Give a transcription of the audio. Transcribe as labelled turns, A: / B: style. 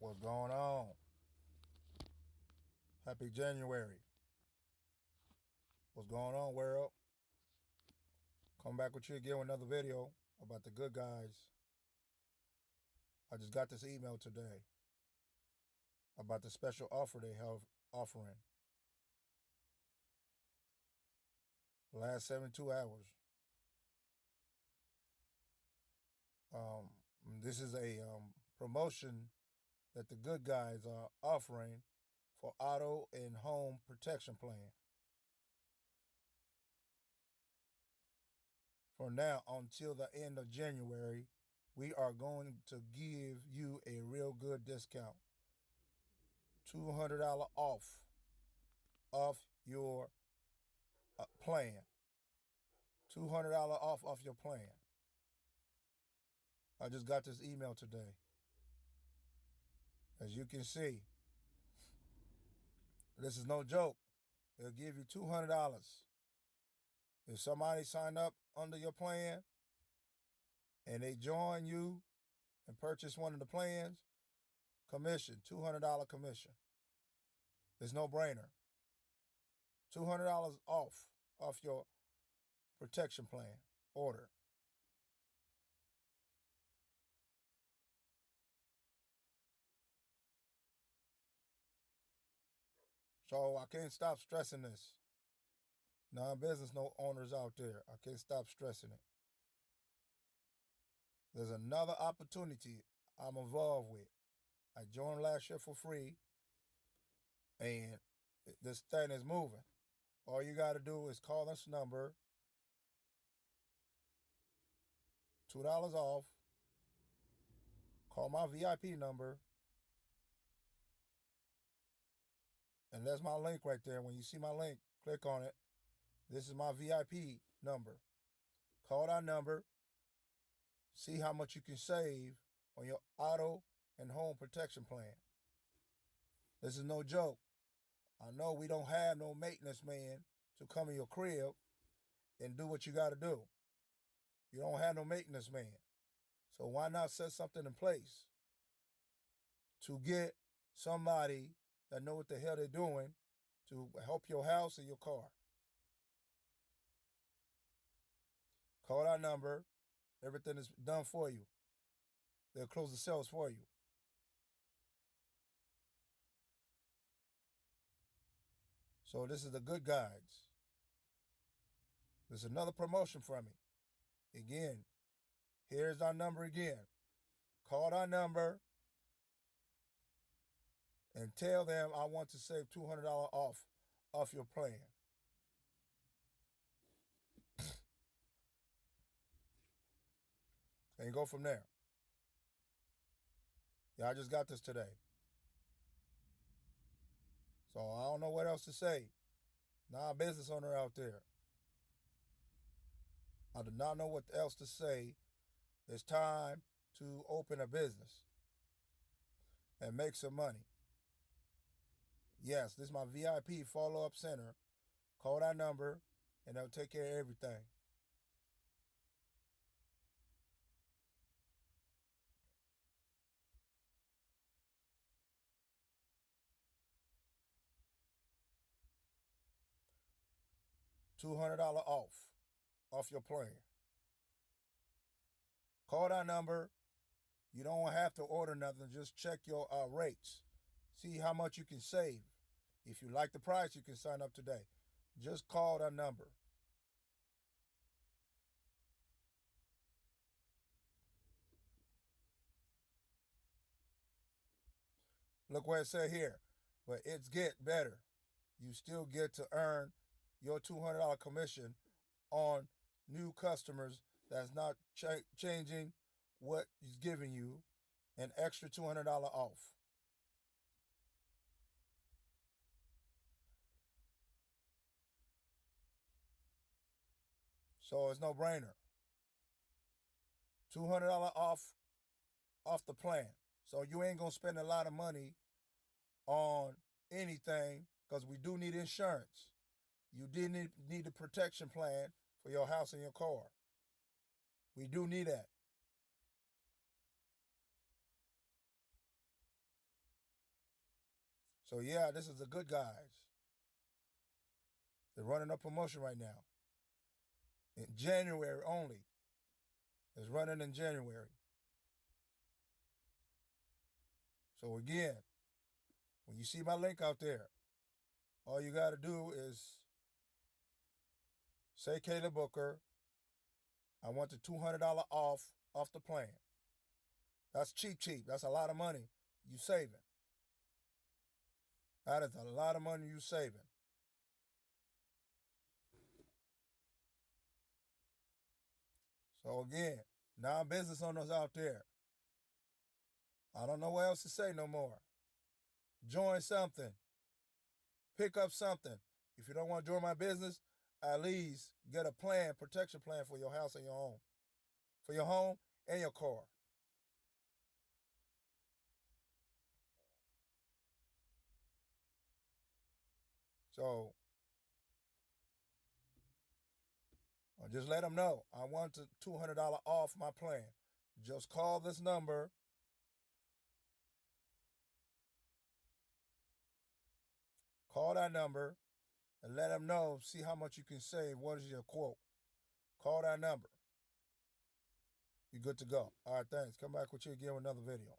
A: What's going on? Happy January. What's going on, world? Come back with you again with another video about the good guys. I just got this email today about the special offer they have offering. The last 72 hours. This is a promotion that the good guys are offering for auto and home protection plan. From now until the end of January, we are going to give you a real good discount. $200 off your plan. $200 off your plan. I just got this email today. As you can see, this is no joke. They'll give you $200. If somebody sign up under your plan and they join you and purchase one of the plans, commission, $200 commission. It's no brainer. $200 off your protection plan order. So I can't stop stressing this. Non-business owners out there, I can't stop stressing it. There's another opportunity I'm involved with. I joined last year for free, and this thing is moving. All you got to do is call this number, $2 off. Call my VIP number, and that's my link right there. When you see my link, click on it. This is my VIP number. Call that number. See how much you can save on your auto and home protection plan. This is no joke. I know we don't have no maintenance man to come in your crib and do what you got to do. You don't have no maintenance man. So why not set something in place to get somebody that know what the hell they're doing to help your house and your car? Call that number. Everything is done for you. They'll close the sales for you. So this is the good guides. There's another promotion from me. Again, here's our number again. Call our number and tell them I want to save $200 off your plan. And go from there. Yeah, I just got this today. So I don't know what else to say. Non-business owner out there, I do not know what else to say. It's time to open a business and make some money. Yes, this is my VIP follow-up center. Call that number and they'll take care of everything. $200 off your plan. Call that number. You don't have to order nothing. Just check your rates. See how much you can save. If you like the price, you can sign up today. Just call that number. Look what it said here. But it's get better. You still get to earn your $200 commission on new customers that's not changing what he's giving you, an extra $200 off. So it's no brainer. $200 off the plan. So you ain't gonna spend a lot of money on anything because we do need insurance. You did need a protection plan for your house and your car. We do need that. So yeah, this is the good guys. They're running a promotion right now. In January only. It's running in January. So again, when you see my link out there, all you got to do is say, Caleb Booker, I want the $200 off the plan. That's cheap. That's a lot of money you saving. That is a lot of money you saving. So again, non-business owners out there, I don't know what else to say no more. Join something. Pick up something. If you don't want to join my business, at least get a plan, protection plan for your house and your home. For your home and your car. So just let them know. I want the $200 off my plan. Just call this number. Call that number and let them know. See how much you can save. What is your quote? Call that number. You're good to go. All right, thanks. Come back with you again with another video.